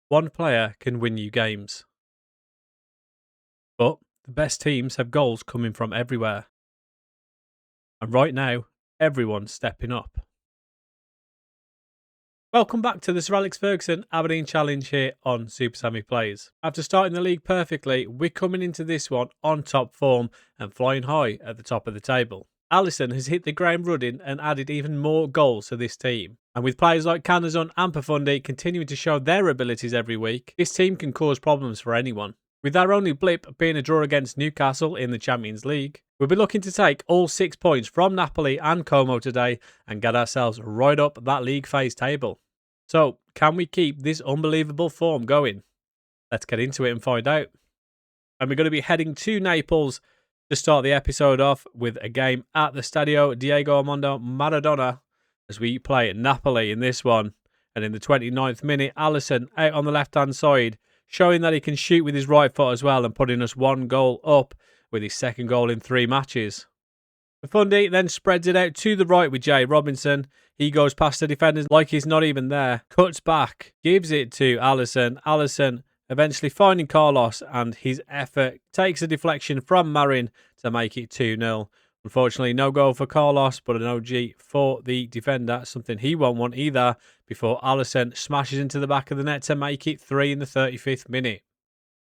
One player can win you games, but the best teams have goals coming from everywhere. And right now, everyone's stepping up. Welcome back to the Sir Alex Ferguson Aberdeen Challenge here on Super Sammy Plays. After starting the league perfectly, we're coming into this one on top form and flying high at the top of the table. Alisson has hit the ground running and added even more goals to this team. And with players like Uzun and Pafundi continuing to show their abilities every week, this team can cause problems for anyone. With our only blip being a draw against Newcastle in the Champions League, we'll be looking to take all 6 points from Napoli and Como today and get ourselves right up that league phase table. So, can we keep this unbelievable form going? Let's get into it and find out. And we're going to be heading to Naples to start the episode off with a game at the Stadio Diego Armando Maradona as we play Napoli in this one. And in the 29th minute, Alisson out on the left-hand side, showing that he can shoot with his right foot as well and putting us 1 goal up with his second goal in 3 matches. Pafundi then spreads it out to the right with Jay Robinson. He goes past the defenders like he's not even there. Cuts back, gives it to Alisson. Alisson eventually finding Carlos, and his effort takes a deflection from Marin to make it 2-0. Unfortunately, no goal for Carlos, but an OG for the defender, something he won't want either, before Alisson smashes into the back of the net to make it 3 in the 35th minute.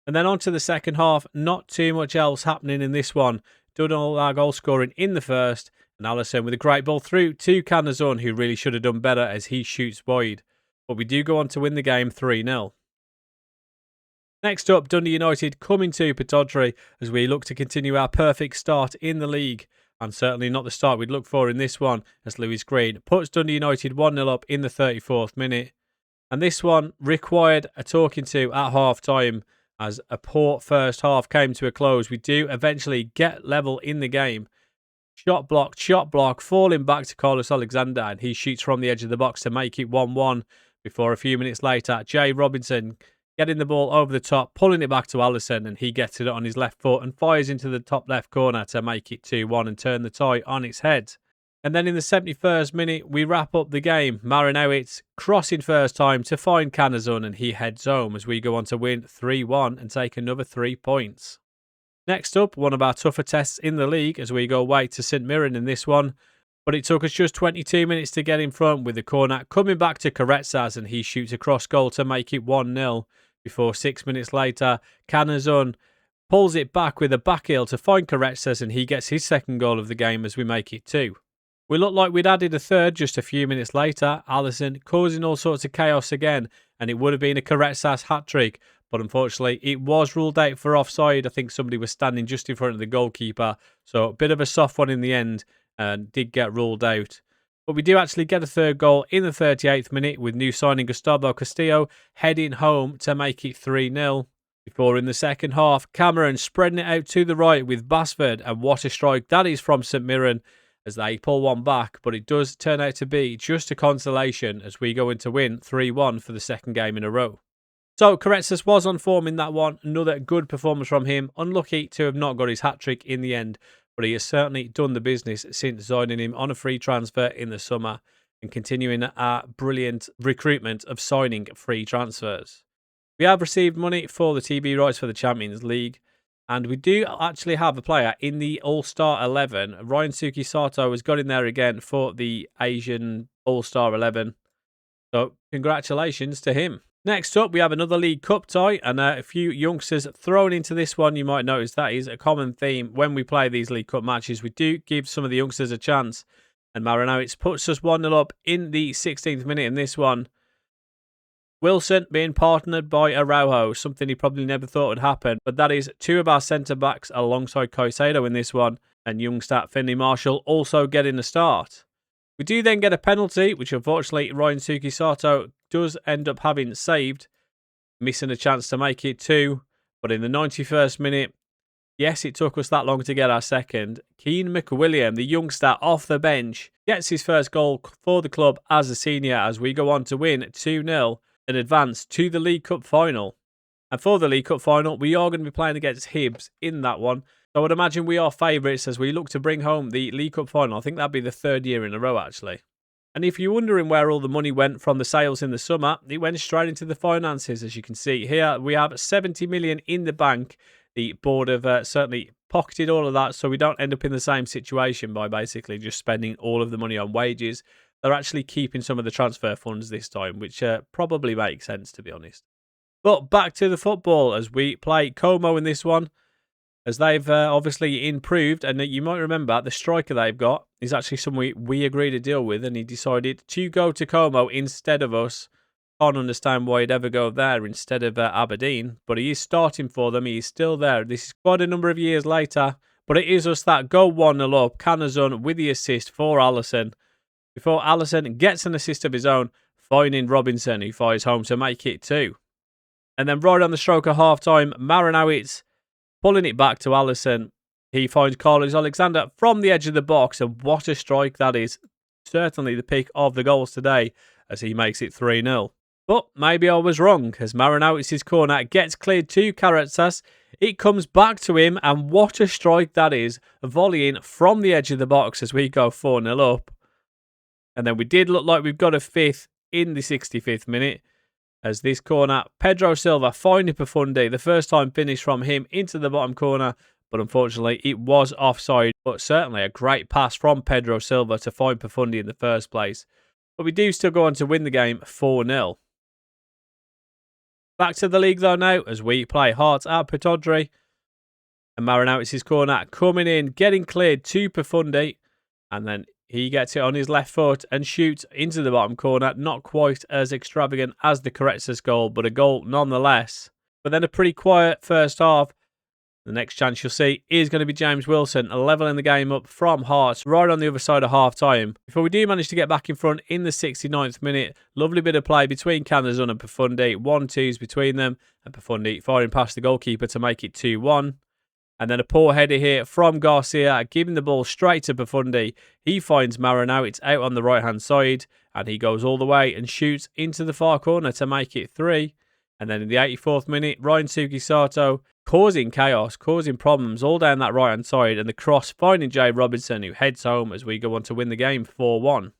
And then on to the second half, not too much else happening in this one. Done all our goal scoring in the first, and Alisson with a great ball through to Uzun, who really should have done better as he shoots wide. But we do go on to win the game 3-0. Next up, Dundee United coming to Pittodrie as we look to continue our perfect start in the league. And certainly not the start we'd look for in this one, as Lewis Green puts Dundee United 1-0 up in the 34th minute. And this one required a talking to at half-time, as a poor first half came to a close. We do eventually get level in the game. Shot block, falling back to Carlos Alexander, and he shoots from the edge of the box to make it 1-1, before a few minutes later, Jay Robinson getting the ball over the top, pulling it back to Alisson, and he gets it on his left foot and fires into the top left corner to make it 2-1 and turn the tie on its head. And then in the 71st minute, we wrap up the game. Marinowitz crossing first time to find Canazon, and he heads home as we go on to win 3-1 and take another 3 points. Next up, one of our tougher tests in the league as we go away to St Mirren in this one. But it took us just 22 minutes to get in front with the corner coming back to Karetsas, and he shoots a cross goal to make it 1-0. Before 6 minutes later, Canazon pulls it back with a back heel to find Karetsas, and he gets his second goal of the game as we make it 2. We looked like we'd added a third just a few minutes later. Alisson causing all sorts of chaos again, and it would have been a Karetsas hat-trick, but unfortunately it was ruled out for offside. I think somebody was standing just in front of the goalkeeper, so a bit of a soft one in the end and did get ruled out. But we do actually get a third goal in the 38th minute with new signing Gustavo Castillo heading home to make it 3-0. Before in the second half, Cameron spreading it out to the right with Basford, and what a strike that is from St Mirren as they pull one back, but it does turn out to be just a consolation as we go in to win 3-1 for the second game in a row. So Karetsas was on form in that one, another good performance from him, unlucky to have not got his hat-trick in the end, but he has certainly done the business since signing him on a free transfer in the summer and continuing our brilliant recruitment of signing free transfers. We have received money for the TV rights for the Champions League, and we do actually have a player in the All-Star 11. Ryan Suki Sato has got in there again for the Asian All-Star 11. So congratulations to him. Next up, we have another League Cup tie and a few youngsters thrown into this one. You might notice that is a common theme when we play these League Cup matches. We do give some of the youngsters a chance. And Marinowitz puts us 1-0 up in the 16th minute in this one. Wilson being partnered by Araujo, something he probably never thought would happen. But that is 2 of our centre-backs alongside Caicedo in this one. And youngster Finley Marshall also getting a start. We do then get a penalty, which unfortunately Ryan Suki Sato does end up having saved, missing a chance to make it 2. But in the 91st minute, yes, it took us that long to get our second. Keane McWilliam, the youngster off the bench, gets his first goal for the club as a senior as we go on to win 2-0 and advance to the League Cup final. And for the League Cup final, we are going to be playing against Hibs in that one. So I would imagine we are favourites as we look to bring home the League Cup final. I think that'd be the 3rd year in a row, actually. And if you're wondering where all the money went from the sales in the summer, it went straight into the finances. As you can see here, we have 70 million in the bank. The board have certainly pocketed all of that, so we don't end up in the same situation by basically just spending all of the money on wages. They're actually keeping some of the transfer funds this time, which probably makes sense, to be honest. But back to the football as we play Como in this one, as they've obviously improved. And you might remember the striker they've got is actually someone we agreed to deal with, and he decided to go to Como instead of us. Can't understand why he'd ever go there instead of Aberdeen, but he is starting for them. He is still there. This is quite a number of years later, but it is us that go 1-0 up. Uzun with the assist for Alisson. Before Alisson gets an assist of his own, finding Robinson, who fires home to make it 2. And then right on the stroke of half-time, Marinowitz pulling it back to Alisson. He finds Carlos Alexander from the edge of the box, and what a strike that is. Certainly the pick of the goals today as he makes it 3-0. But maybe I was wrong, as Marinowitz's corner gets cleared to Karetsas. It comes back to him, and what a strike that is, volleying from the edge of the box as we go 4-0 up. And then we did look like we've got a fifth in the 65th minute, as this corner, Pedro Silva finding Pafundi, the first time finish from him into the bottom corner, but unfortunately it was offside. But certainly a great pass from Pedro Silva to find Pafundi in the first place. But we do still go on to win the game 4-0. Back to the league though now, as we play Hearts at Pittodrie. And Marinowitz's corner coming in, getting cleared to Pafundi. And then he gets it on his left foot and shoots into the bottom corner. Not quite as extravagant as the Karetsas goal, but a goal nonetheless. But then a pretty quiet first half. The next chance you'll see is going to be James Wilson, leveling the game up from Hearts right on the other side of half-time. Before we do manage to get back in front in the 69th minute, lovely bit of play between Uzun and Pafundi. 1-2s between them, and Pafundi firing past the goalkeeper to make it 2-1. And then a poor header here from Garcia, giving the ball straight to Pafundi. He finds Marinowitz out on the right-hand side, and he goes all the way and shoots into the far corner to make it 3. And then in the 84th minute, Ryan Sugisato causing chaos, causing problems all down that right-hand side, and the cross finding Jay Robinson, who heads home as we go on to win the game 4-1.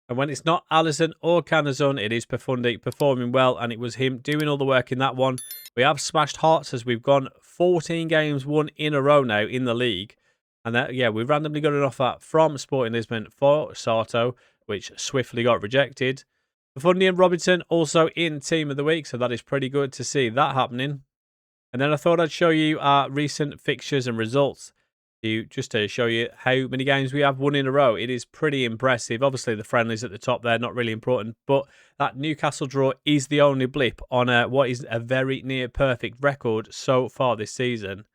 And when it's not Alisson or Uzun, it is Pafundi performing well, and it was him doing all the work in that one. We have smashed Hearts as we've gone 14 games won in a row now in the league. And that, yeah, we randomly got an offer from Sporting Lisbon for Sato, which swiftly got rejected. Pafundi and Robinson also in Team of the Week, so that is pretty good to see that happening. And then I thought I'd show you our recent fixtures and results just to show you how many games we have won in a row. It is pretty impressive. Obviously, the friendlies at the top there, not really important, but that Newcastle draw is the only blip on what is a very near perfect record so far this season.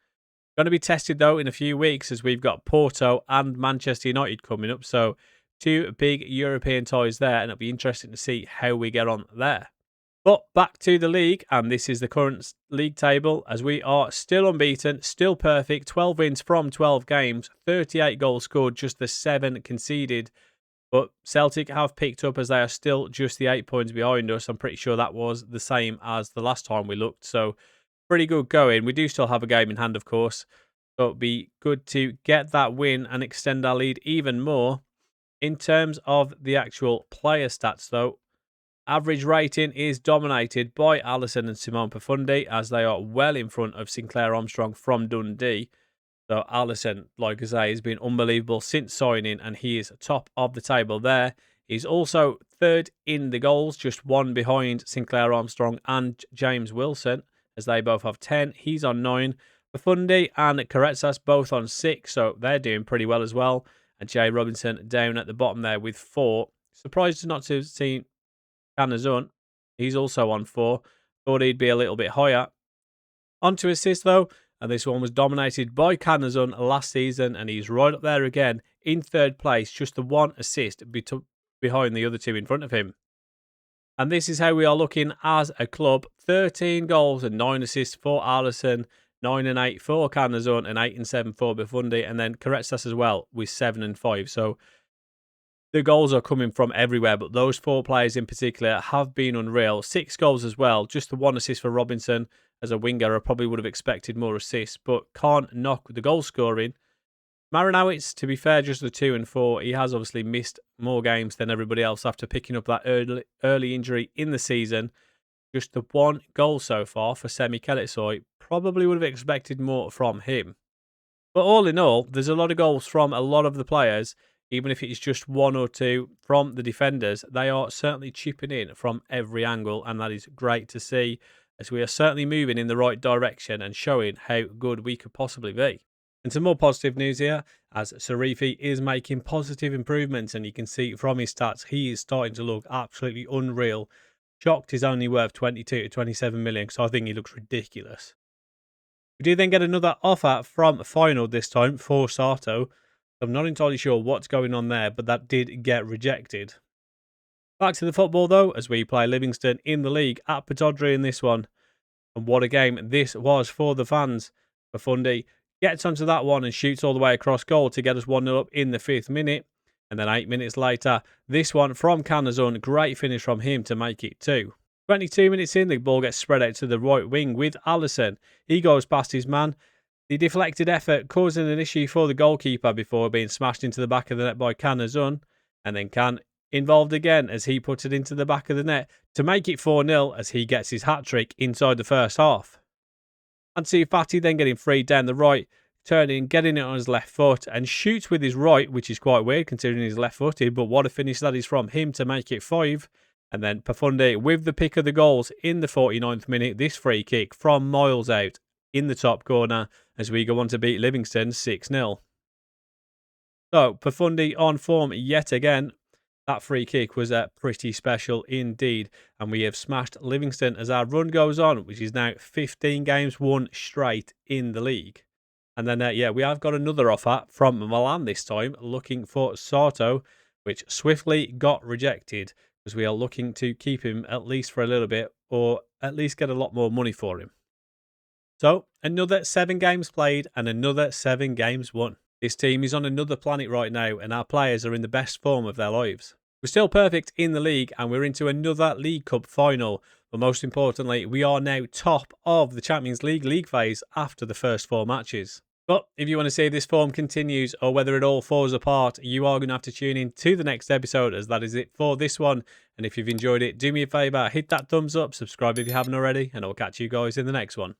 Going to be tested, though, in a few weeks as we've got Porto and Manchester United coming up, so 2 big European ties there, and it'll be interesting to see how we get on there. But back to the league, and this is the current league table as we are still unbeaten, still perfect, 12 wins from 12 games, 38 goals scored, just the 7 conceded. But Celtic have picked up as they are still just the 8 points behind us. I'm pretty sure that was the same as the last time we looked, so pretty good going. We do still have a game in hand, of course, so it'll be good to get that win and extend our lead even more. In terms of the actual player stats, though, average rating is dominated by Alisson and Simone Pafundi as they are well in front of Sinclair Armstrong from Dundee. So Alisson, like I say, has been unbelievable since signing, and he is top of the table there. He's also third in the goals, just 1 behind Sinclair Armstrong and James Wilson, as they both have 10. He's on 9. Pafundi and Karetsas both on 6, so they're doing pretty well as well. And Jay Robinson down at the bottom there with 4. Surprised not to have seen Uzun. He's also on 4. Thought he'd be a little bit higher. On to assists, though. And this one was dominated by Uzun last season. And he's right up there again in 3rd place. Just the 1 assist behind the other 2 in front of him. And this is how we are looking as a club. 13 goals and 9 assists for Alisson. 9 and 8 for Uzun. And 8 and 7 for Pafundi. And then Karetsas as well with 7 and 5. So the goals are coming from everywhere, but those 4 players in particular have been unreal. 6 goals as well. Just the 1 assist for Robinson. As a winger, I probably would have expected more assists, but can't knock the goal scoring. Marinowitz, to be fair, just the 2 and 4. He has obviously missed more games than everybody else after picking up that early injury in the season. Just the 1 goal so far for Sir Karetsas. Probably would have expected more from him. But all in all, there's a lot of goals from a lot of the players. Even if it's just 1 or 2 from the defenders, they are certainly chipping in from every angle, and that is great to see, as we are certainly moving in the right direction and showing how good we could possibly be. And some more positive news here, as Sarifi is making positive improvements, and you can see from his stats, he is starting to look absolutely unreal. Shocked he's only worth 22 to 27 million, so I think he looks ridiculous. We do then get another offer from Final this time for Sato. I'm not entirely sure what's going on there, but that did get rejected. Back to the football though, as we play Livingston in the league at Pittodrie in this one. And what a game this was for the fans. Pafundi gets onto that one and shoots all the way across goal to get us 1-0 up in the 5th minute. And then 8 minutes later, this one from Uzun, great finish from him to make it 2. 22 minutes in, the ball gets spread out to the right wing with Alisson. He goes past his man. The deflected effort causing an issue for the goalkeeper before being smashed into the back of the net by Uzun. And then Can involved again as he puts it into the back of the net to make it 4-0 as he gets his hat-trick inside the first half. And see Fati then getting free down the right, turning, getting it on his left foot and shoots with his right, which is quite weird considering he's left-footed, but what a finish that is from him to make it 5. And then Pafundi with the pick of the goals in the 49th minute, this free kick from miles out in the top corner as we go on to beat Livingston 6-0. So Pafundi on form yet again. That free kick was pretty special indeed. And we have smashed Livingston as our run goes on, which is now 15 games won straight in the league. And then, we have got another offer from Milan this time, looking for Sato, which swiftly got rejected because we are looking to keep him at least for a little bit or at least get a lot more money for him. So, another 7 games played and another 7 games won. This team is on another planet right now and our players are in the best form of their lives. We're still perfect in the league and we're into another League Cup final. But most importantly, we are now top of the Champions League phase after the first 4 matches. But if you want to see if this form continues or whether it all falls apart, you are going to have to tune in to the next episode, as that is it for this one. And if you've enjoyed it, do me a favour, hit that thumbs up, subscribe if you haven't already, and I'll catch you guys in the next one.